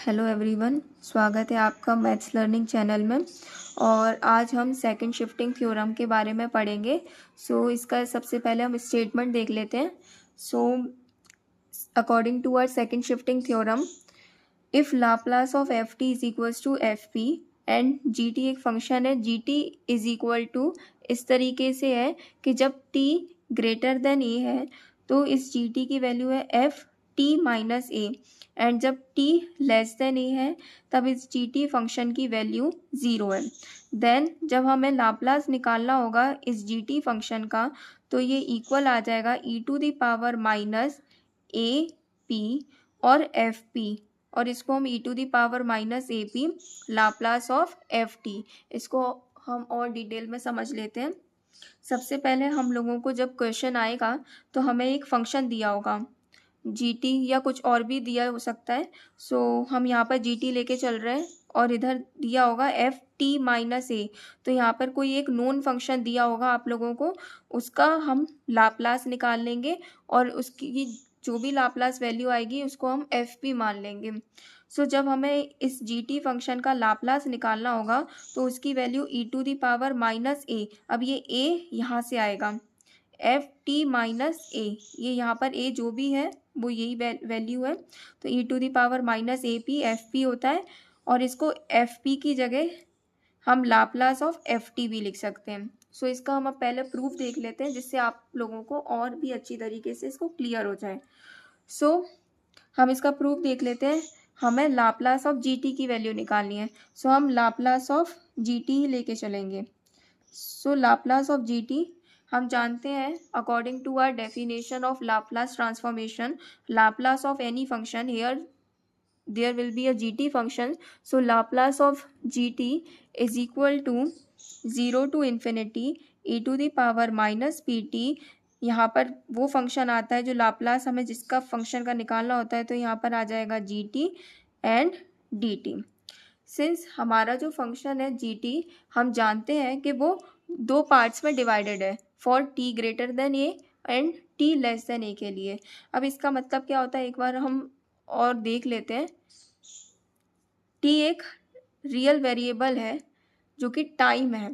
Hello everyone, स्वागत है आपका मैथ्स लर्निंग चैनल में। और आज हम सेकंड शिफ्टिंग थ्योरम के बारे में पढ़ेंगे। इसका सबसे पहले हम स्टेटमेंट देख लेते हैं। According to our second shifting theorem, if Laplace of F t is equals to f p and g t एक फंक्शन है, g t is equal to इस तरीके से है कि जब टी ग्रेटर देन ए है तो इस जी टी की वैल्यू है F T minus A, and जब t लेस देन ए है तब इस जी टी फंक्शन की वैल्यू 0 है। देन जब हमें लाप्लास निकालना होगा इस जी टी फंक्शन का तो ये इक्वल आ जाएगा E to the power minus A P और एफ पी, और इसको हम E to the power minus A P Laplace of F T, इसको हम और डिटेल में समझ लेते हैं। सबसे पहले हम लोगों को जब क्वेश्चन आएगा तो हमें एक फंक्शन दिया होगा जी टी, या कुछ और भी दिया हो सकता है। हम यहाँ पर जी टी लेके चल रहे हैं और इधर दिया होगा एफ टी माइनस ए, तो यहाँ पर कोई एक नोन फंक्शन दिया होगा आप लोगों को, उसका हम लाप्लास निकाल लेंगे और उसकी जो भी लाप्लास वैल्यू आएगी उसको हम एफ पी मान लेंगे। जब हमें इस जी टी फंक्शन का लाप्लास निकालना होगा तो उसकी value E to the power minus A, अब ये ए यहाँ से आएगा एफ टी माइनस ए, ये यहाँ पर ए जो भी है वो यही वैल्यू है, तो E to the power minus A P F P होता है, और इसको एफ पी की जगह हम लाप्लास ऑफ एफ टी भी लिख सकते हैं। इसका हम अब पहले प्रूफ देख लेते हैं जिससे आप लोगों को और भी अच्छी तरीके से इसको क्लियर हो जाए। हम इसका प्रूफ देख लेते हैं। हमें लाप्लास ऑफ जी टी की वैल्यू निकालनी है, हम लाप्लास ऑफ जी टी ही लेके चलेंगे। लाप्लास ऑफ जी टी हम जानते हैं according to our definition of Laplace transformation, Laplace of any function, here there will be a gt function, so Laplace of gt is equal to 0 to infinity e to the power minus pt। यहाँ पर वो function आता है जो Laplace हमें जिसका function का निकालना होता है, तो यहाँ पर आ जाएगा gt एंड dt। सिंस हमारा जो फंक्शन है gt हम जानते हैं कि वो दो पार्ट्स में डिवाइडेड है, for t greater than A and t less than A के लिए। अब इसका मतलब क्या होता है एक बार हम और देख लेते हैं। टी एक रियल वेरिएबल है जो कि टाइम है,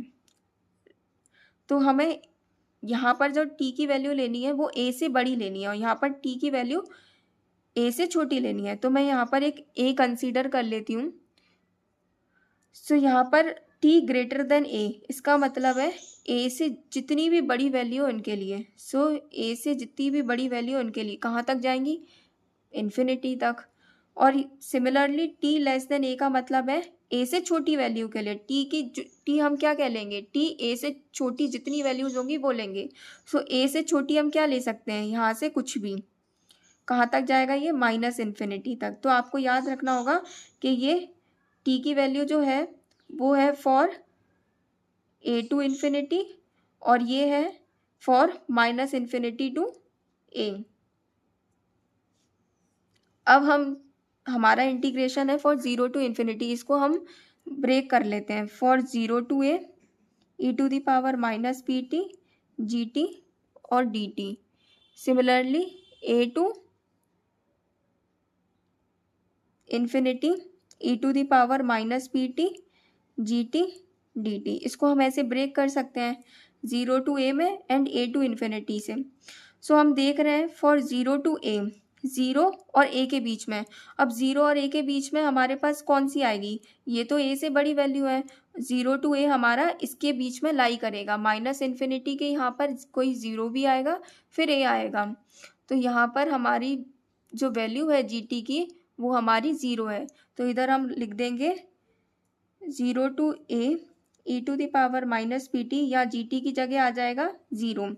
तो हमें यहाँ पर जो टी की वैल्यू लेनी है वो ए से बड़ी लेनी है और यहाँ पर टी की वैल्यू ए से छोटी लेनी है, तो मैं यहाँ पर एक ए कंसीडर कर लेती हूँ। यहाँ पर टी ग्रेटर देन ए, इसका मतलब है ए से जितनी भी बड़ी वैल्यू उनके लिए, ए से जितनी भी बड़ी वैल्यू उनके लिए कहाँ तक जाएंगी, इन्फिनिटी तक। और सिमिलरली टी लेस देन ए का मतलब है ए से छोटी वैल्यू के लिए टी हम क्या कह लेंगे, टी ए से छोटी जितनी वैल्यूज होंगी वो लेंगे। ए से छोटी हम क्या ले सकते हैं, यहाँ से कुछ भी, कहाँ तक जाएगा ये, माइनस इन्फिनिटी तक। तो आपको याद रखना होगा कि ये टी की वैल्यू जो है वो है फॉर ए टू इन्फिनिटी और ये है फॉर माइनस इन्फिनिटी टू ए। अब हमारा इंटीग्रेशन है फॉर 0 टू इन्फिनिटी, इसको हम ब्रेक कर लेते हैं। For 0 to A E to the power minus P T G T और D T. Similarly A to infinity E to the power minus P T G T D T, इसको हम ऐसे break कर सकते हैं 0 टू ए में and A to infinity से। हम देख रहे हैं फॉर 0 टू ए, 0 और ए के बीच में, अब 0 और ए के बीच में हमारे पास कौन सी आएगी, ये तो ए से बड़ी वैल्यू है, 0 टू ए हमारा इसके बीच में लाई करेगा, माइनस इन्फिनिटी के यहाँ पर कोई 0 भी आएगा फिर ए आएगा, तो यहाँ पर हमारी जो वैल्यू है जी टी की वो हमारी 0 है। तो इधर हम लिख देंगे 0 to A E to the power minus P t, या जी टी की जगह आ जाएगा 0,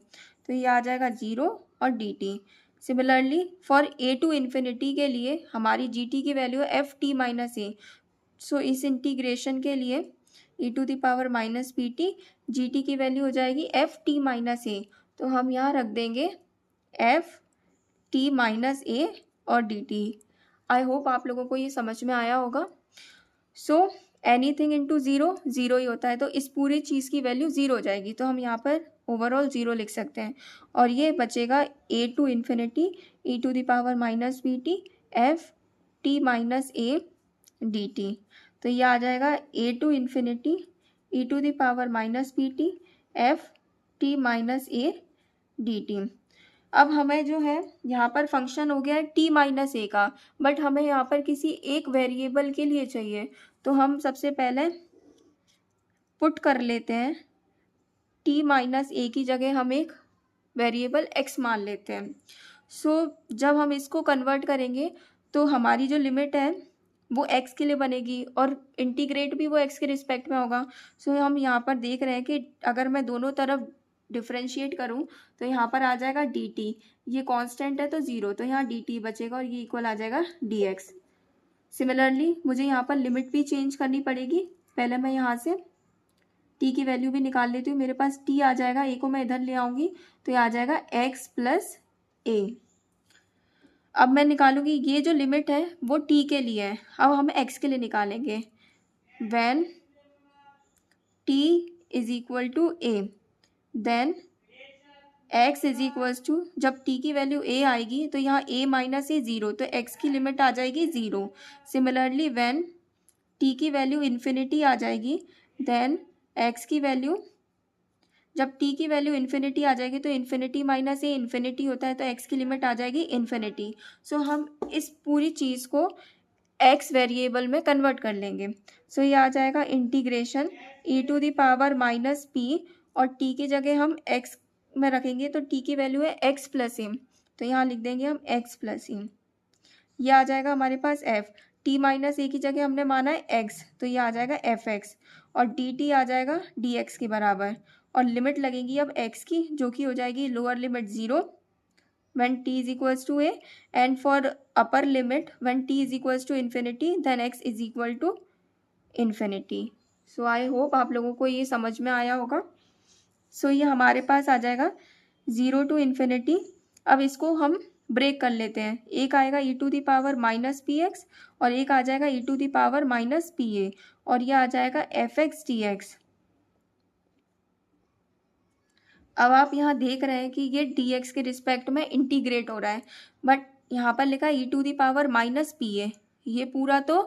तो ये आ जाएगा 0 और D T. Similarly for A to infinity के लिए हमारी जी टी की वैल्यू है एफ टी माइनस ए, इस इंटीग्रेशन के लिए E to the power minus P T G T की वैल्यू हो जाएगी एफ टी माइनस ए, तो हम यहाँ रख देंगे एफ टी माइनस ए और डी टी। आई होप आप लोगों को ये समझ में आया होगा। एनीथिंग इंटू 0 0 ही होता है, तो इस पूरी चीज़ की वैल्यू 0 हो जाएगी, तो हम यहाँ पर ओवरऑल 0 लिख सकते हैं और ये बचेगा A to infinity E to the power minus P T F T minus A dt। तो ये आ जाएगा a to infinity e to the power minus P T F T minus A dt। अब हमें जो है यहाँ पर फंक्शन हो गया है t माइनस ए का, बट हमें यहाँ पर किसी एक वेरिएबल के लिए चाहिए। तो हम सबसे पहले पुट कर लेते हैं t माइनस ए की जगह हम एक वेरिएबल x मान लेते हैं। जब हम इसको कन्वर्ट करेंगे तो हमारी जो लिमिट है वो x के लिए बनेगी और इंटीग्रेट भी वो x के रिस्पेक्ट में होगा। हम यहाँ पर देख रहे हैं कि अगर मैं दोनों तरफ डिफ्रेंशिएट करूँ तो यहाँ पर आ जाएगा dt, ये कांस्टेंट है तो 0, तो यहाँ dt बचेगा और ये इक्वल आ जाएगा dx। सिमिलरली मुझे यहाँ पर लिमिट भी चेंज करनी पड़ेगी। पहले मैं यहाँ से t की वैल्यू भी निकाल लेती हूँ। मेरे पास t आ जाएगा, a को मैं इधर ले आऊँगी तो ये आ जाएगा x प्लस a। अब मैं निकालूंगी, ये जो लिमिट है वो t के लिए है, अब हम x के लिए निकालेंगे। when t is equal to a then x is equal to, जब t की वैल्यू a आएगी तो यहाँ a माइनस ए 0, तो x की लिमिट आ जाएगी 0। सिमिलरली when t की वैल्यू इन्फिनिटी आ जाएगी देन x की वैल्यू, जब t की वैल्यू इन्फिनिटी आ जाएगी तो इन्फिनिटी माइनस ए इन्फिनिटी होता है तो x की लिमिट आ जाएगी इन्फिनिटी। हम इस पूरी चीज़ को x वेरिएबल में कन्वर्ट कर लेंगे। ये आ जाएगा integration e to the power minus p और t की जगह हम x में रखेंगे तो t की वैल्यू है x प्लस ए, तो यहाँ लिख देंगे हम x प्लस ए। ये आ जाएगा हमारे पास f, t माइनस ए की जगह हमने माना है x तो ये आ जाएगा एफ एक्स और dt आ जाएगा dx के बराबर और लिमिट लगेगी अब x की जो कि हो जाएगी lower limit 0 when t is equals to a and for upper limit when t is equals to infinity then x is equal to infinity। I hope आप लोगों को ये समझ में आया होगा। ये हमारे पास आ जाएगा 0 टू इन्फिनिटी। अब इसको हम ब्रेक कर लेते हैं, एक आएगा e to the power minus p x और एक आ जाएगा e to the power minus P A और यह आ जाएगा एफ एक्स डी एक्स। अब आप यहाँ देख रहे हैं कि ये dx के रिस्पेक्ट में इंटीग्रेट हो रहा है, बट यहाँ पर लिखा है e to the power minus P a, ये पूरा तो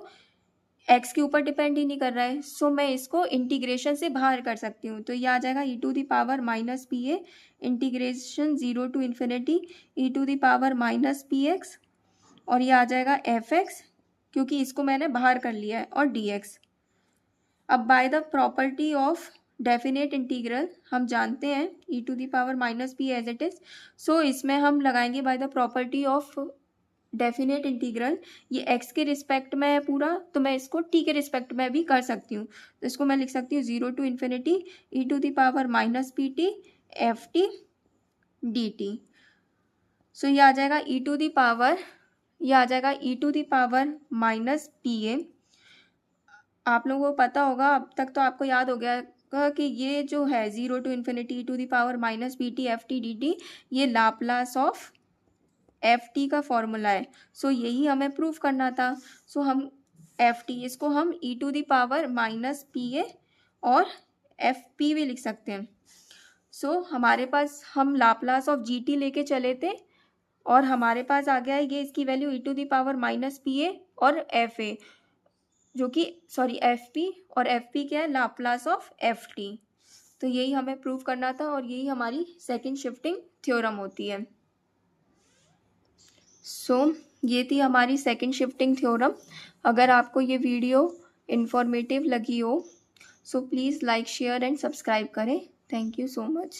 x के ऊपर डिपेंड ही नहीं कर रहा है। मैं इसको इंटीग्रेशन से बाहर कर सकती हूँ, तो ये आ जाएगा e to the power minus P a integration 0 to infinity e to the power minus p x और ये आ जाएगा एफ एक्स क्योंकि इसको मैंने बाहर कर लिया है और dx। अब by the property of definite integral हम जानते हैं e to the power minus p as it is, इसमें हम लगाएंगे by the property of definite integral. ये x के रिस्पेक्ट में है पूरा, तो मैं इसको t के रिस्पेक्ट में भी कर सकती हूँ। तो इसको मैं लिख सकती हूँ 0 to infinity e to the power minus P T F t D t. ये आ जाएगा e टू द पावर, ये आ जाएगा e to the power minus P a. आप लोगों को पता होगा, अब तक तो आपको याद हो गया कि ये जो है 0 to infinity to the power minus P T F t D t ये लाप्लास ऑफ एफ टी का फॉर्मूला है। यही हमें प्रूव करना था। हम एफ टी इसको हम E to the power minus P A और एफ पी भी लिख सकते हैं। हमारे पास हम लाप्लास ऑफ जी टी लेके चले थे और हमारे पास आ गया है ये इसकी value E to the power minus P A और एफ ए जो कि एफ पी, और एफ पी क्या है लाप्लास ऑफ एफ टी। तो यही हमें प्रूव करना था और यही हमारी सेकंड शिफ्टिंग थ्योरम होती है। ये थी हमारी सेकंड शिफ्टिंग थ्योरम। अगर आपको ये वीडियो इन्फॉर्मेटिव लगी हो please like share and subscribe करें। Thank you so much.